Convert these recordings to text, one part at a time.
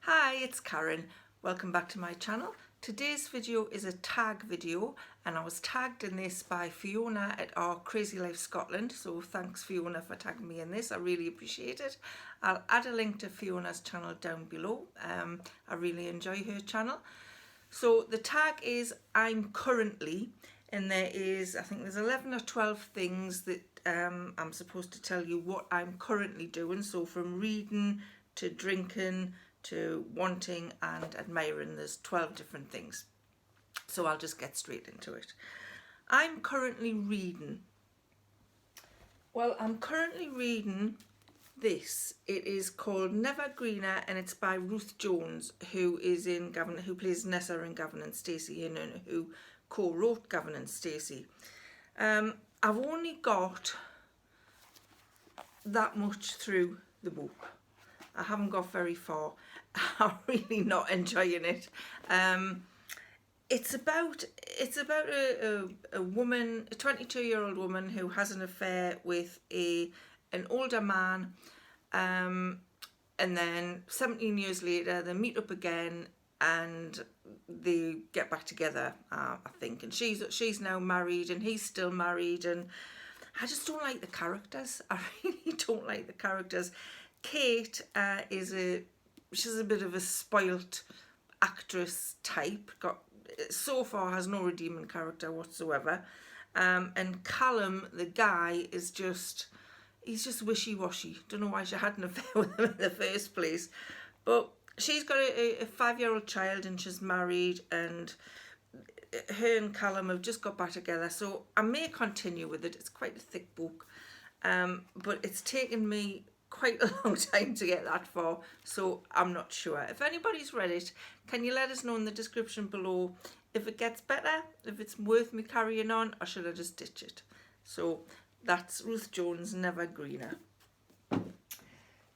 Hi, it's Karen. Welcome back to my channel. Today's video is a tag video and I was tagged in this by Fiona at our Crazy Life Scotland. So thanks Fiona for tagging me in this. I really appreciate it. I'll add a link to Fiona's channel down below. I really enjoy her channel. So the tag is I'm currently, and there is, I think there's 11 or 12 things that I'm supposed to tell you what I'm currently doing. So from reading to drinking to wanting and admiring, there's 12 different things. So I'll just get straight into it. I'm currently reading. Well, I'm currently reading this. It is called Never Greener and it's by Ruth Jones, who is in Gavin, who plays Nessa in Gavin and Stacey, and who co-wrote Gavin and Stacey. I've only got that much through the book. I haven't got very far. I'm really not enjoying it. It's about a woman, a 22-year-old woman who has an affair with an older man, and then 17 years later they meet up again and they get back together, I think. And she's now married and he's still married, and I just don't like the characters. I really don't like the characters. Kate she's a bit of a spoilt actress type. So far has no redeeming character whatsoever. And Callum, the guy, he's just wishy-washy. Don't know why she had an affair with him in the first place. But she's got a 5-year-old child and she's married, and her and Callum have just got back together. So I may continue with it. It's quite a thick book. But it's taken me quite a long time to get that far, so I'm not sure. If anybody's read it, can you let us know in the description below if it gets better, if it's worth me carrying on, or should I just ditch it? So that's Ruth Jones, Never Greener.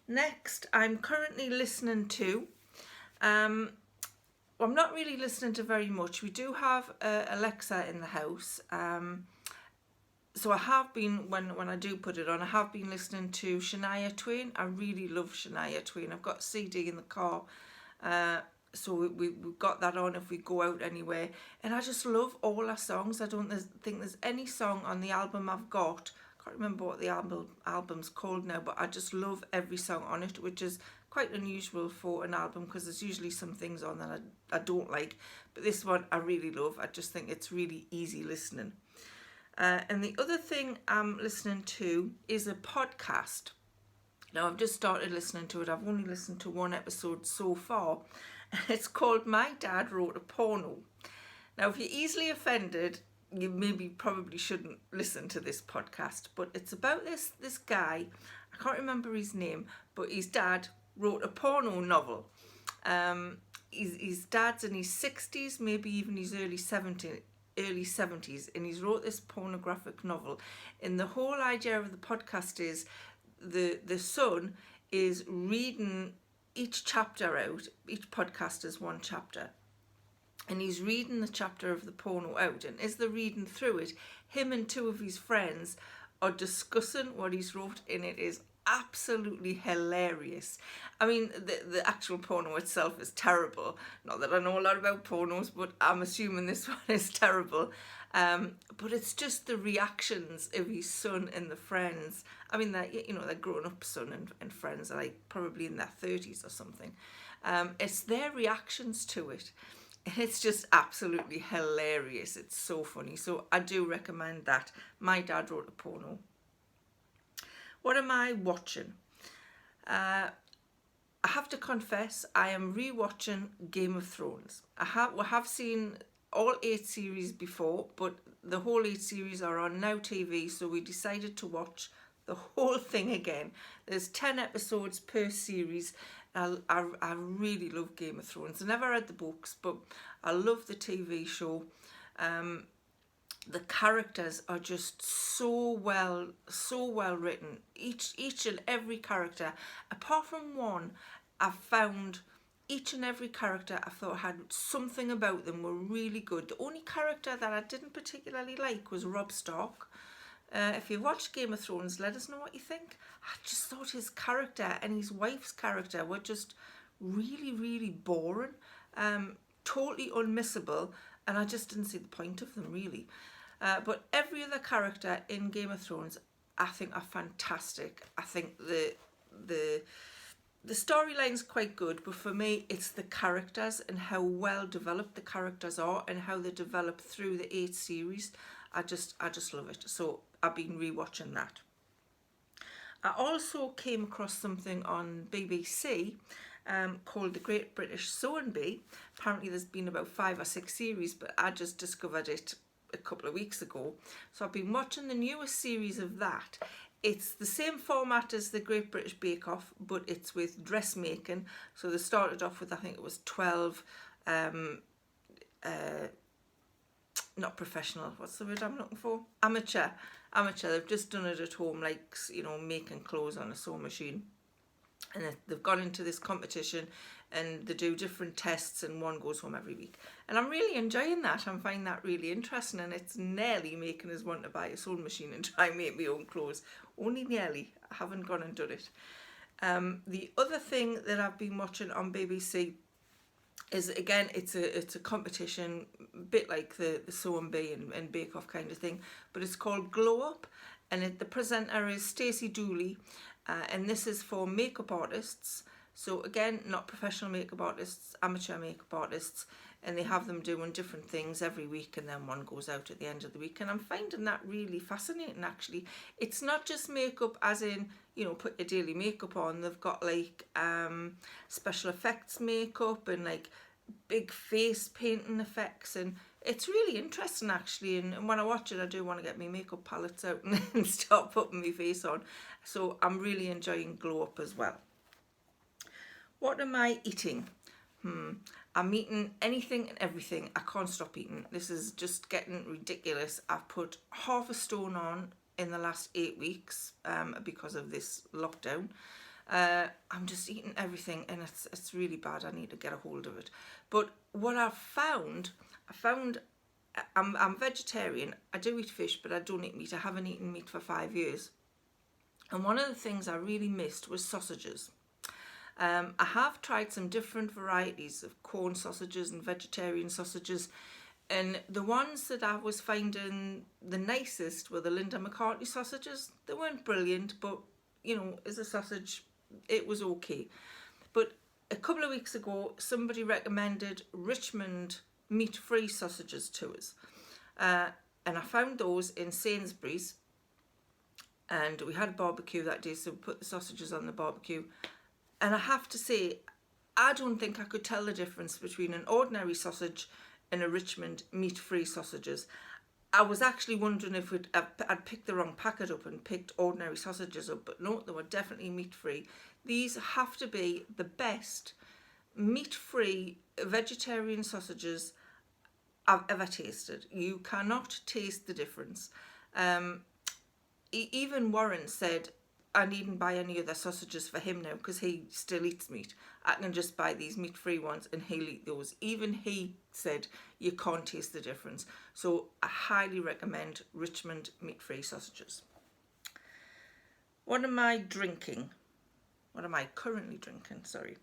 Next, I'm currently listening to, I'm not really listening to very much. We do have Alexa in the house. So I have been, when I do put it on, I have been listening to Shania Twain. I really love Shania Twain. I've got a CD in the car, so we've got that on if we go out anywhere. And I just love all her songs. I don't think there's any song on the album I've got. I can't remember what the album's called now, but I just love every song on it, which is quite unusual for an album because there's usually some things on that I don't like. But this one I really love. I just think it's really easy listening. And the other thing I'm listening to is a podcast. Now, I've just started listening to it. I've only listened to one episode so far. And it's called My Dad Wrote a Porno. Now, if you're easily offended, you probably shouldn't listen to this podcast. But it's about this guy. I can't remember his name, but his dad wrote a porno novel. His dad's in his 60s, maybe even his early 70s, and he's wrote this pornographic novel. And the whole idea of the podcast is the son is reading each chapter out. Each podcast is one chapter, and he's reading the chapter of the porno out, and as they're reading through it, him and two of his friends are discussing what he's wrote, and it is absolutely hilarious. I mean, the actual porno itself is terrible. Not that I know a lot about pornos, but I'm assuming this one is terrible. But it's just the reactions of his son and the friends. I mean, they're grown-up son and friends are like probably in their 30s or something. It's their reactions to it. And it's just absolutely hilarious. It's so funny. So I do recommend that. My Dad Wrote a Porno. What am I watching? I have to confess, I am rewatching Game of Thrones. We have seen all 8 series before, but the whole 8 series are on Now TV, so we decided to watch the whole thing again. There's 10 episodes per series. I really love Game of Thrones. I never read the books, but I love the TV show. The characters are just so well written. Each and every character, apart from one, I've found each and every character I thought had something about them were really good. The only character that I didn't particularly like was Robb Stark. If you've watched Game of Thrones, let us know what you think. I just thought his character and his wife's character were just really, really boring, totally unmissable, and I just didn't see the point of them really. But every other character in Game of Thrones, I think, are fantastic. I think the storyline's quite good, but for me, it's the characters and how well developed the characters are and how they develop through the 8 series. I just love it. So I've been rewatching that. I also came across something on BBC called The Great British Sewing Bee. Apparently there's been about 5 or 6 series, but I just discovered it a couple of weeks ago. So I've been watching the newest series of that. It's the same format as the Great British Bake Off, but it's with dressmaking. So they started off with, I think it was 12, not professional, what's the word I'm looking for? Amateur. They've just done it at home, like, you know, making clothes on a sewing machine. And they've gone into this competition and they do different tests and one goes home every week. And I'm really enjoying that. I'm finding that really interesting, and it's nearly making us want to buy a sewing machine and try and make my own clothes. Only nearly. I haven't gone and done it. The other thing that I've been watching on BBC is, again, it's a competition, a bit like the Sewing Bee and Bake Off kind of thing, but it's called Glow Up, and the presenter is Stacey Dooley, and this is for makeup artists. So again, not professional makeup artists, amateur makeup artists, and they have them doing different things every week, and then one goes out at the end of the week. And I'm finding that really fascinating, actually. It's not just makeup as in, you know, put your daily makeup on. They've got like special effects makeup and like big face painting effects, and it's really interesting actually. And when I watch it, I do want to get my makeup palettes out and start putting my face on. So I'm really enjoying Glow Up as well. What am I eating? I'm eating anything and everything. I can't stop eating. This is just getting ridiculous. I've put half a stone on in the last 8 weeks because of this lockdown. I'm just eating everything, and it's really bad. I need to get a hold of it. But what I found I'm vegetarian. I do eat fish, but I don't eat meat. I haven't eaten meat for 5 years. And one of the things I really missed was sausages. I have tried some different varieties of corn sausages and vegetarian sausages, and the ones that I was finding the nicest were the Linda McCartney sausages. They weren't brilliant, but, you know, as a sausage, it was okay. But a couple of weeks ago, somebody recommended Richmond meat-free sausages to us. And I found those in Sainsbury's, and we had a barbecue that day, so we put the sausages on the barbecue. And I have to say, I don't think I could tell the difference between an ordinary sausage and a Richmond meat-free sausages. I was actually wondering if I'd picked the wrong packet up and picked ordinary sausages up, but no, they were definitely meat-free. These have to be the best meat-free vegetarian sausages I've ever tasted. You cannot taste the difference. Even Warren said, I needn't buy any other sausages for him now because he still eats meat. I can just buy these meat-free ones and he'll eat those. Even he said you can't taste the difference. So I highly recommend Richmond meat-free sausages. What am I drinking? What am I currently drinking? Sorry.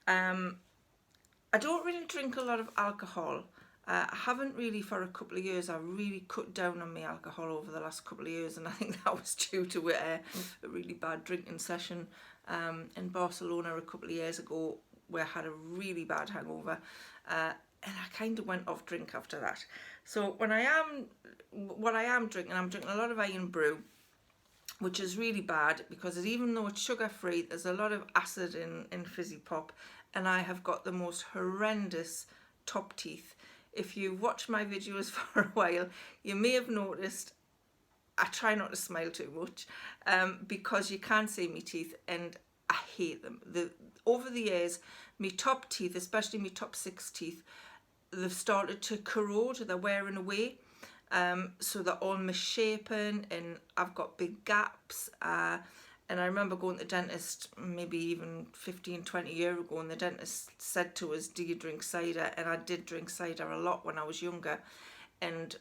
I don't really drink a lot of alcohol. I haven't really for a couple of years. I really cut down on my alcohol over the last couple of years, and I think that was due to a really bad drinking session in Barcelona a couple of years ago, where I had a really bad hangover, and I kind of went off drink after that. So what I am drinking, I'm drinking a lot of Irn-Bru, which is really bad because even though it's sugar free, there's a lot of acid in fizzy pop, and I have got the most horrendous top teeth. If you've watched my videos for a while, you may have noticed I try not to smile too much because you can't see my teeth, and I hate them. Over the years, my top teeth, especially my top 6 teeth, they've started to corrode. They're wearing away. So they're all misshapen, and I've got big gaps. And I remember going to the dentist maybe even 15, 20 years ago, and the dentist said to us, do you drink cider? And I did drink cider a lot when I was younger, and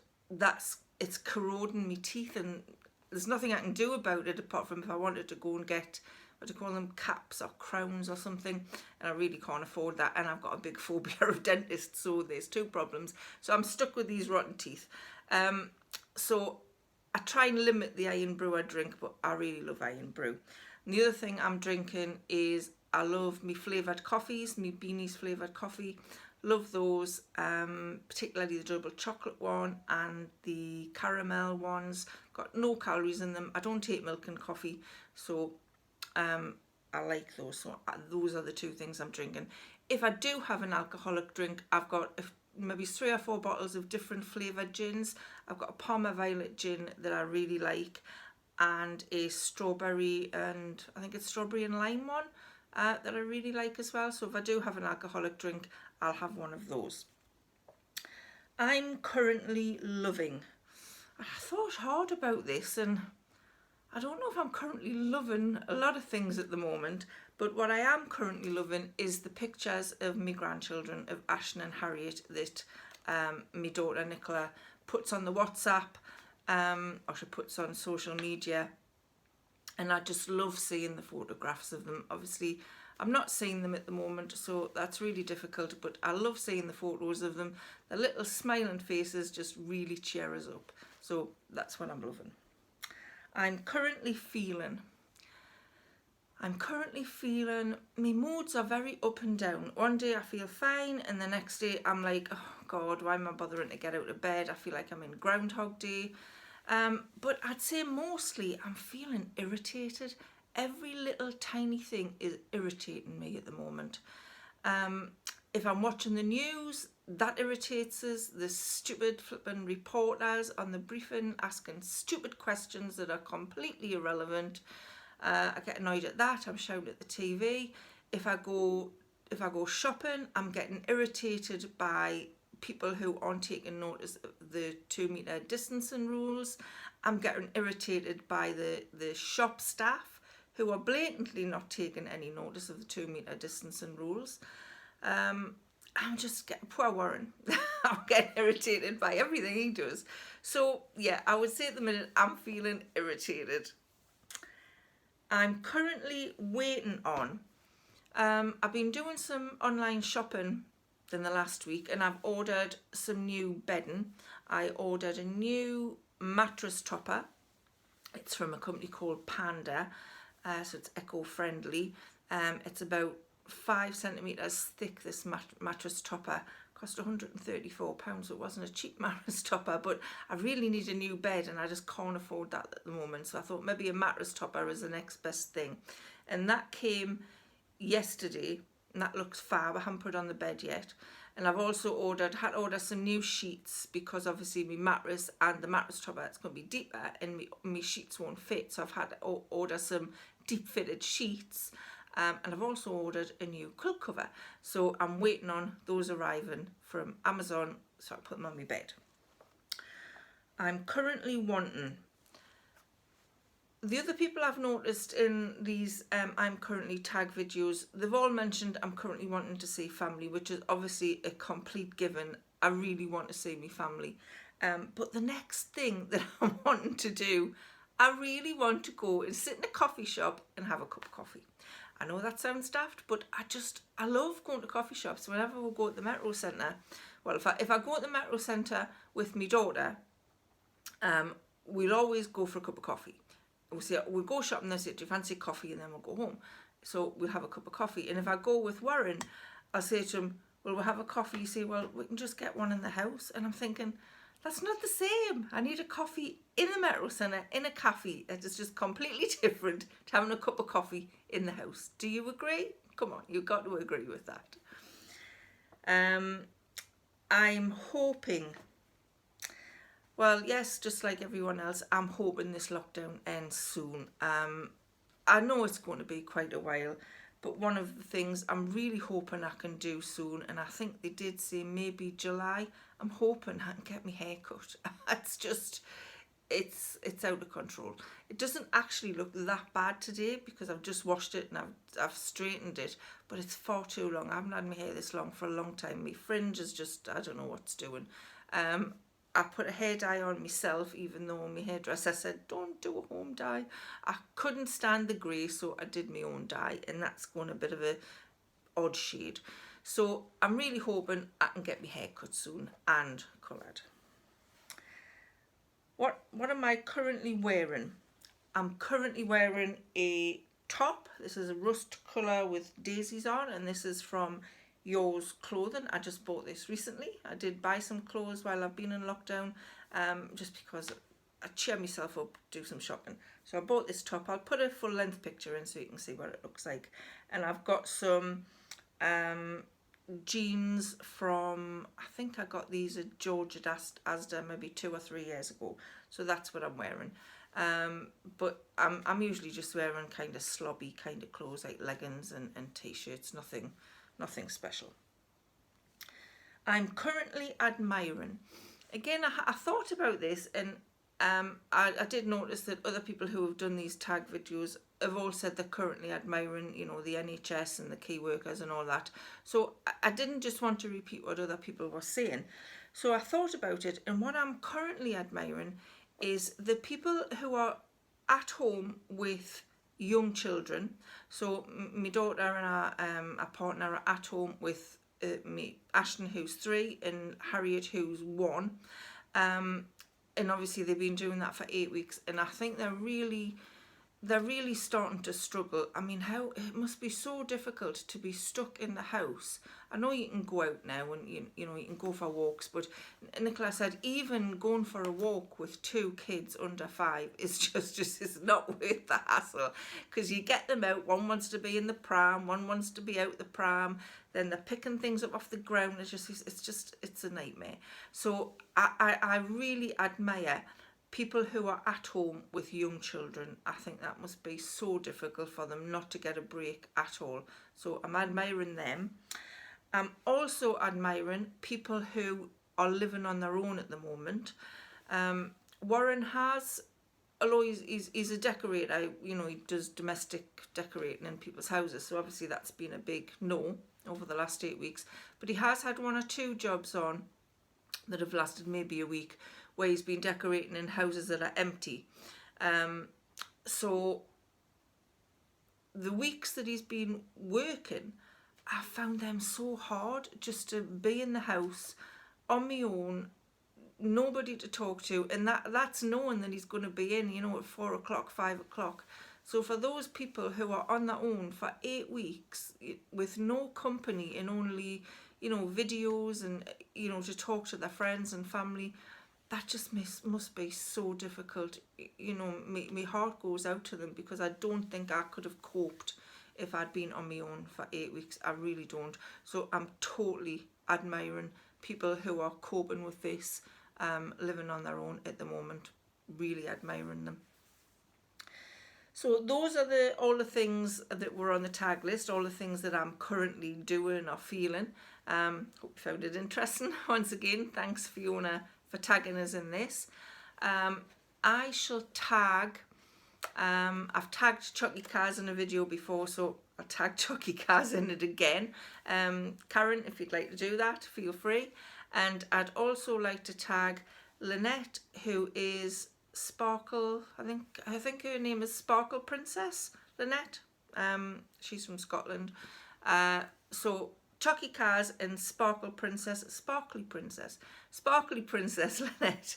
it's corroding my teeth, and there's nothing I can do about it apart from if I wanted to go and get what do you call them, caps or crowns or something, and I really can't afford that, and I've got a big phobia of dentists, so there's two problems. So I'm stuck with these rotten teeth. So I try and limit the Irn-Bru I drink, but I really love Irn-Bru. And the other thing I'm drinking is, I love me flavoured coffees, me Beanies flavoured coffee. Love those, particularly the double chocolate one and the caramel ones. Got no calories in them. I don't take milk and coffee, so I like those. So those are the two things I'm drinking. If I do have an alcoholic drink, I've got maybe 3 or 4 bottles of different flavoured gins. I've got a Parma Violet gin that I really like, and a strawberry and I think it's strawberry and lime one that I really like as well. So if I do have an alcoholic drink, I'll have one of those. I'm currently loving, I thought hard about this, and I don't know if I'm currently loving a lot of things at the moment, but what I am currently loving is the pictures of my grandchildren, of Ashton and Harriet, that my daughter Nicola puts on the WhatsApp, or she puts on social media, and I just love seeing the photographs of them. Obviously, I'm not seeing them at the moment, so that's really difficult, but I love seeing the photos of them. The little smiling faces just really cheer us up. So that's what I'm loving. I'm currently feeling, my moods are very up and down. One day I feel fine, and the next day I'm like, oh God, why am I bothering to get out of bed? I feel like I'm in Groundhog Day. But I'd say mostly I'm feeling irritated. Every little tiny thing is irritating me at the moment. If I'm watching the news, that irritates us. The stupid flipping reporters on the briefing asking stupid questions that are completely irrelevant. I get annoyed at that. I'm shouting at the TV. If I go shopping, I'm getting irritated by people who aren't taking notice of the 2 metre distancing rules. I'm getting irritated by the shop staff who are blatantly not taking any notice of the 2 metre distancing rules. I'm just getting, poor Warren, I'm getting irritated by everything he does. So yeah, I would say at the minute I'm feeling irritated. I'm currently waiting on, I've been doing some online shopping in the last week, and I've ordered some new bedding. I ordered a new mattress topper. It's from a company called Panda, so it's eco-friendly. It's about 5 centimetres thick, this mattress topper. Cost £134, so it wasn't a cheap mattress topper, but I really need a new bed and I just can't afford that at the moment. So I thought maybe a mattress topper is the next best thing. And that came yesterday, and that looks fab. I haven't put it on the bed yet. And I've also had to order some new sheets, because obviously my mattress and the mattress topper, it's going to be deeper and my sheets won't fit. So I've had to order some deep fitted sheets. And I've also ordered a new quilt cover. So I'm waiting on those arriving from Amazon, so I put them on my bed. I'm currently wanting, the other people I've noticed in these I'm currently tag videos, they've all mentioned I'm currently wanting to see family, which is obviously a complete given. I really want to see my family. But the next thing that I'm wanting to do, I really want to go and sit in a coffee shop and have a cup of coffee. I know that sounds daft, but I love going to coffee shops. Whenever we go at the Metro Centre, well, if I go at the Metro Centre with my daughter, we'll always go for a cup of coffee. We'll go shopping, they'll say, do you fancy coffee? And then we'll go home. So we'll have a cup of coffee. And if I go with Warren, I'll say to him, well, we'll have a coffee. You say, well, we can just get one in the house. And I'm thinking, that's not the same. I need a coffee in the Metro Centre, in a cafe. It is just completely different to having a cup of coffee in the house. Do you agree? Come on, you've got to agree with that. I'm hoping, well, yes, just like everyone else, I'm hoping this lockdown ends soon. I know it's going to be quite a while, but one of the things I'm really hoping I can do soon, and I think they did say maybe July, I'm hoping I can get my hair cut. It's out of control. It doesn't actually look that bad today because I've just washed it and I've straightened it, but it's far too long. I haven't had my hair this long for a long time. My fringe is just, I don't know what's doing. I put a hair dye on myself, even though my hairdresser said don't do a home dye. I couldn't stand the grey, so I did my own dye, and that's going a bit of a odd shade. So I'm really hoping I can get my hair cut soon and coloured. What am I currently wearing? I'm currently wearing a top. This is a rust colour with daisies on, and this is from Yours Clothing. I just bought this recently. I did buy some clothes while I've been in lockdown, just because I cheer myself up, do some shopping. So I bought this top. I'll put a full length picture in so you can see what it looks like. And I've got some jeans from, I think I got these at George at Asda maybe 2 or 3 years ago. So that's what I'm wearing. But I'm usually just wearing kind of slobby kind of clothes, like leggings and t-shirts, nothing special. I'm currently admiring. Again, I thought about this, and I did notice that other people who have done these tag videos have all said they're currently admiring, you know, the NHS and the key workers and all that. So I didn't just want to repeat what other people were saying. So I thought about it, and what I'm currently admiring is the people who are at home with young children. So my daughter and our partner are at home with me, Ashton, who's 3, and Harriet, who's 1. And obviously they've been doing that for 8 weeks, and I think they're really starting to struggle. I mean, how it must be so difficult to be stuck in the house. I know you can go out now and you know you can go for walks, but Nicola said even going for a walk with 2 kids under 5 is just is not worth the hassle, because you get them out. One wants to be in the pram, one wants to be out the pram, then they're picking things up off the ground. It's a nightmare. So I really admire people who are at home with young children. I think that must be so difficult for them not to get a break at all. So I'm admiring them. I'm also admiring people who are living on their own at the moment. Warren has, although he's a decorator, you know, he does domestic decorating in people's houses, so obviously that's been a big no over the last 8 weeks. But he has had 1 or 2 jobs on that have lasted maybe a week, where he's been decorating in houses that are empty. So the weeks that he's been working, I found them so hard, just to be in the house on my own, nobody to talk to, and that's knowing that he's going to be in, you know, at 4 o'clock, 5 o'clock. So for those people who are on their own for 8 weeks with no company and only, you know, videos and, you know, to talk to their friends and family, that just must be so difficult. You know, my heart goes out to them, because I don't think I could have coped if I'd been on my own for 8 weeks. I really don't. So I'm totally admiring people who are coping with this, living on their own at the moment. Really admiring them. So those are all the things that were on the tag list, all the things that I'm currently doing or feeling. Hope you found it interesting. Once again, thanks Fiona for tagging us in this. I shall tag, I've tagged Chucky Cars in a video before, so I'll tag Chucky Cars in it again. Karen, if you'd like to do that, feel free. And I'd also like to tag Lynette, who is Sparkle, I think her name is Sparkle Princess, Lynette. She's from Scotland. So Chucky Cars and Sparkly Princess Lynette.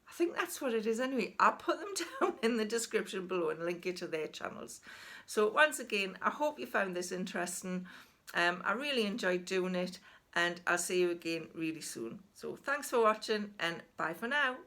I think that's what it is anyway. I'll put them down in the description below and link you to their channels. So once again, I hope you found this interesting. I really enjoyed doing it, and I'll see you again really soon. So thanks for watching, and bye for now.